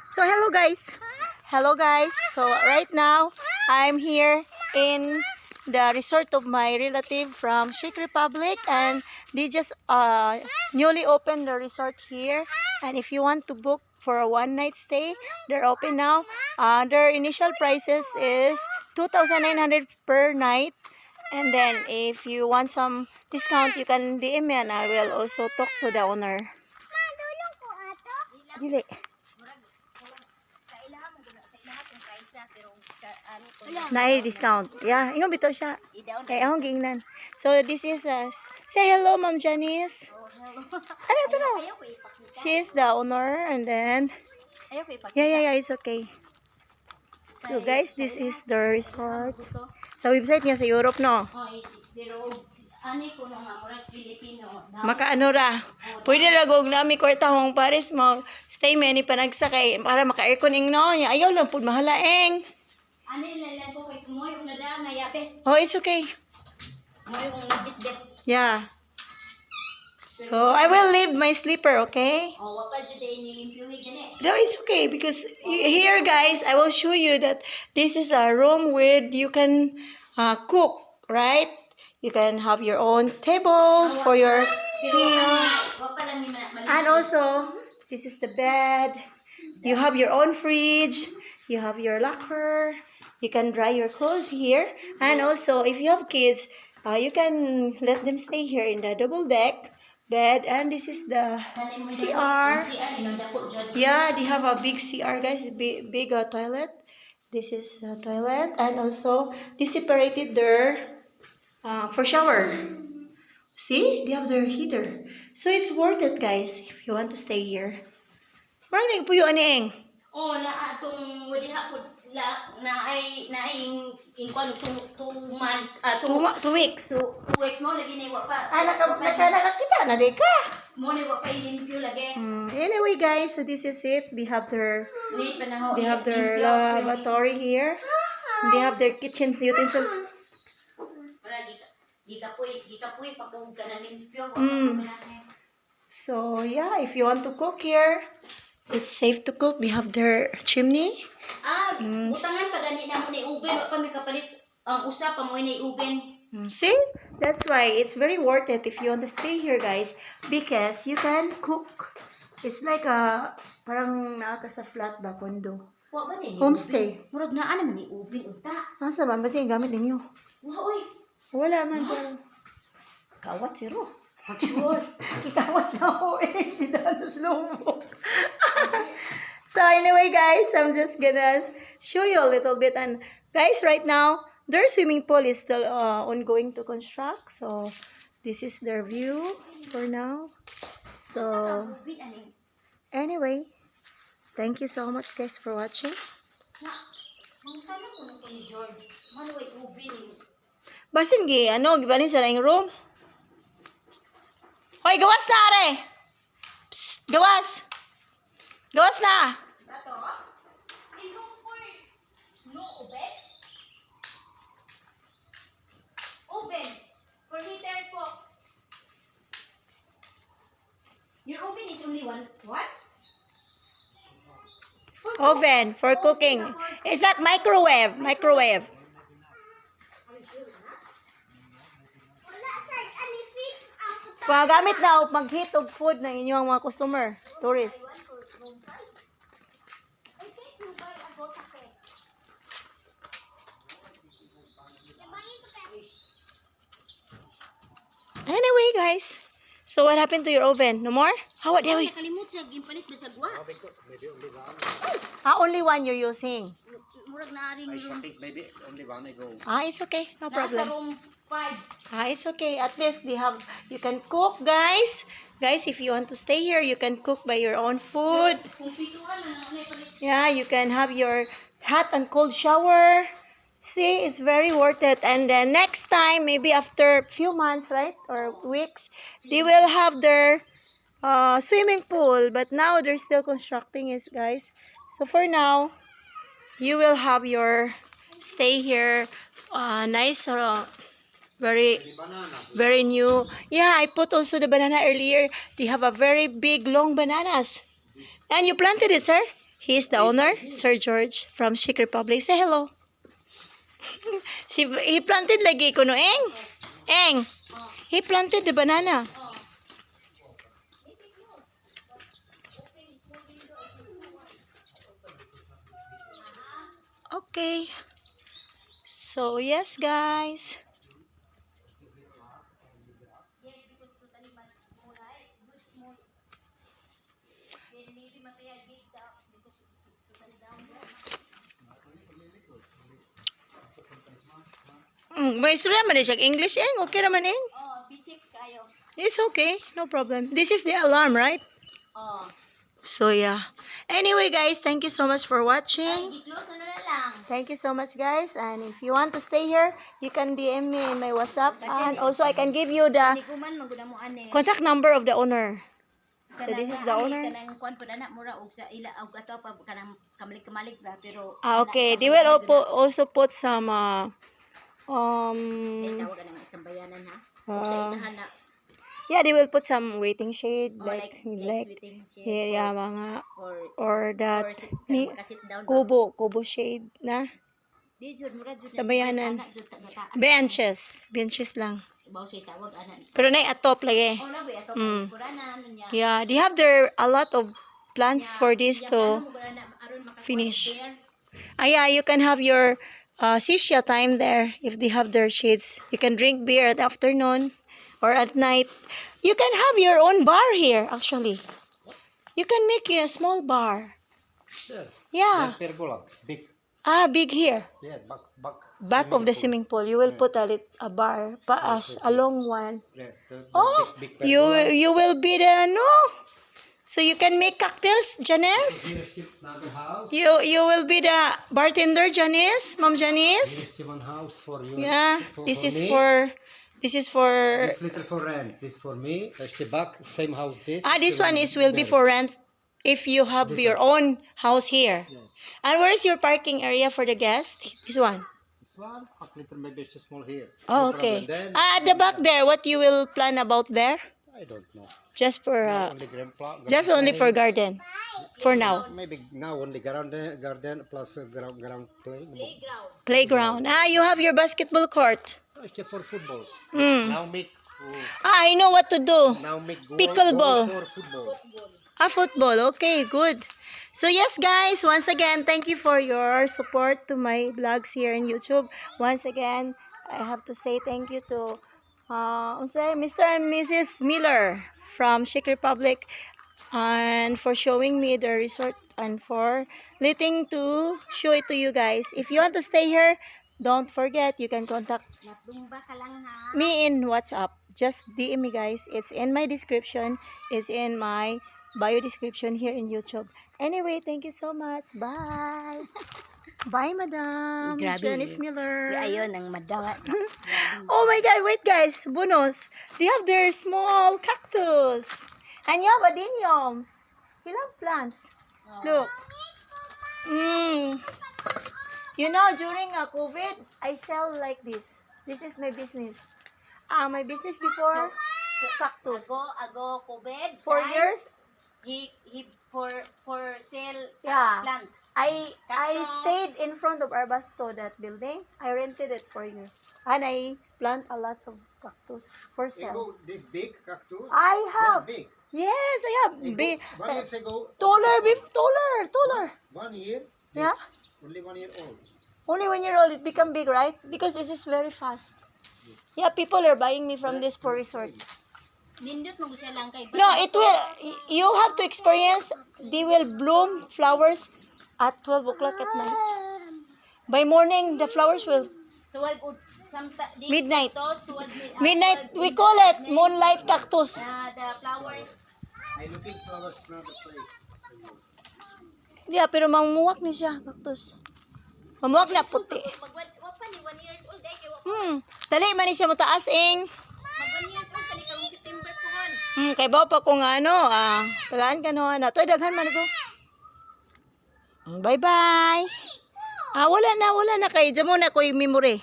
So hello guys. So right now I'm here in the resort of my relative from Czech Republic, and they just newly opened the resort here. And if you want to book for a one night stay, they're open now. Their initial prices is 2,900 per night, and then if you want some discount, you can DM me and I will also talk to the owner. Dili. Naay discount. Yeah, ingon bitaw siya. Kay akong giingnan. So this is say hello Ma'am Janice. Ano ito na? She's the owner, and then yeah, it's okay. So guys, this is the resort. Sa website niya sa Europe, no? Makaano ra. Pwede ra gog nami kwartahong Paris mo. Stay many panagsakay para maka-aircon ingno. Ayaw lang pud mahalaeng. Oh, it's okay. Yeah. So I will leave my sleeper, okay? No, it's okay because here, guys, I will show you that this is a room with you can cook, right? You can have your own table for your meal. And also, this is the bed. You have your own fridge. You have your locker. You can dry your clothes here. And also, if you have kids, you can let them stay here in the double deck bed. And this is the CR. Yeah, they have a big CR, guys. Big toilet. This is a toilet. And also, they separated their for shower. See, they have their heater. So it's worth it, guys, if you want to stay here. Marami po yun, Aning. Oh, na atong wadi hapon na ay in 2 months 2 weeks. So 2 weeks mo lagi ni wa pa. Nakakita na di ka. Mo ni wa pa limpyo lagi. Anyway, guys, so this is it. They have their lavatory here. They have their kitchen utensils. Para di ka puy pa kung kana limpyo. So yeah, if you want to cook here, it's safe to cook. They have their chimney. Utangan pa gani na mo ni uben wa pa may kapalit ang usa pa mo ni uben. See? That's why it's very worth it if you want to stay here, guys, because you can cook. It's like a parang naaka sa flat ba condo. Wa ba ni Homestay. murag naa naman ni uben unta. Asa man basi gamit ninyo? Wa oy. Wala man pero kawat zero. Sure. Kikawat na ako eh. Danas lumok. So anyway, guys, I'm just gonna show you a little bit. And guys, right now, their swimming pool is still ongoing to construct. So this is their view for now. So anyway, thank you so much, guys, for watching. Basin gi, gibanin sa laing room. Hoy, gawas na, are! Psst, gawas! Gawas na! No oven? Oven. For heater po. Your oven is only one. What? Oven for cooking. Is that microwave? Microwave. Pagamit daw pag-heat og food ng inyong mga customer, tourist. Anyway, guys, so what happened to your oven? No more? How what Dewi? Nakalimut siya gimpalit ba sa gwa? Only one you're using. Murag na ring room. Maybe only one I go. It's okay, no Nasa problem. room 5. It's okay. At least you can cook, guys. Guys, if you want to stay here, you can cook by your own food. Yeah, you can have your hot and cold shower. See, it's very worth it. And then next time, maybe after a few months, right, or weeks, they will have their swimming pool. But now they're still constructing it, guys. So for now, you will have your stay here. Nice. Very new. Yeah, I put also the banana earlier. They have a very big, long bananas. And you planted it, sir? He is the owner, Sir George from Czech Republic. Say hello. He planted lagi kuno eng. Eng. He planted the banana. Okay. So yes, guys. May istorya man siya English eng. Okay naman eng. Oh, basic kayo. It's okay. No problem. This is the alarm, right? Oh. So yeah. Anyway, guys, thank you so much for watching. I-close na lang. Thank you so much, guys. And if you want to stay here, you can DM me in my WhatsApp. And also, I can give you the Hindi ko man maguna mo ane. contact number of the owner. So this is the owner. Kanang kuan pud ana mura og sa ila og ato pa kanang kamalig ba pero Okay, they will also put some sa tawag anang istambayanan ha. Og sa inahan na yeah, they will put some waiting shade like waiting here, yeah, mga or or that ni sit down kubo shade na di jud mura jud tabayanan. taas Benches lang. bawo say tawag ana. Pero na atop lagi. Oh na ato puranan niya. Yeah, they have there a lot of plants for this to finish. Yeah, you can have your shisha time there if they have their shades. You can drink beer at afternoon or at night. You can have your own bar here, actually. You can make a small bar. Yeah. Pergola, big. Big here. Yeah, Back of the swimming pool, you will put a bar, a long one. Yes, Oh, big you will be the no. So you can make cocktails, Janice. You will be the bartender, Janice, Mom Janice. One house for you. Yeah, this is for. This little for rent. This for me. The back same house. This one will be for rent if you have your own house here. Yes. And where's your parking area for the guest? This one. This one, a little maybe just small here. Oh, No okay. problem. Then, At the back there, what you will plan about there? I don't know. Just for Only ground just only for garden, for now. Maybe now only garden plus ground play. Playground. You have your basketball court. Except for football. Mm. Now make. I know what to do. Now make goal, Pickleball. goal for football. Football. Okay, good. So yes, guys, once again, thank you for your support to my vlogs here in YouTube. Once again, I have to say thank you to Mr. and Mrs. Miller from Czech Republic and for showing me the resort and for letting to show it to you guys. If you want to stay here, don't forget, you can contact Natumba ka lang ha. me in WhatsApp. Just DM me, guys. It's in my description. It's in my bio description here in YouTube. Anyway, thank you so much. Bye. Bye, Madam. Grabe. Janice Miller. Ayon ang madawa. Oh my God, wait guys. Bonus. They have their small cactus. And you have adeniums. You love plants. Look. You know, during COVID, I sell like this. This is my business. My business before, cactus. Ago COVID. 4 years. He for sale Yeah. plant. I Cactus. stayed in front of Arbasto, that building. I rented it for years. And I plant a lot of cactus for sale. This big cactus. I have. Big. Yes, I have. Big. 1 year ago. Taller. 1 year. Yeah. Only 1 year old. Only 1 year old, it become big, right? Because this is very fast. Yeah, people are buying me from this for resort. Nindot mo siya lang kay. No, it will. You have to experience. They will bloom flowers at 12 o'clock at night. By morning, the flowers will. Tuwag Midnight. Tuwag Midnight, we call it moonlight cactus. The flowers. I looking flowers now the place. Yeah, pero mamuwak ni siya, cactus. Mamuwak na puti. Wag pa ni 1 years old kay Dali man ni siya mataas, ing. mag 1 years old kani karong September pohon. Kay bawa pa kung ano, tagaan ka no, Toy, daghan man ko. Bye-bye. Wala na, kay. Diyan mo na ko yung memory.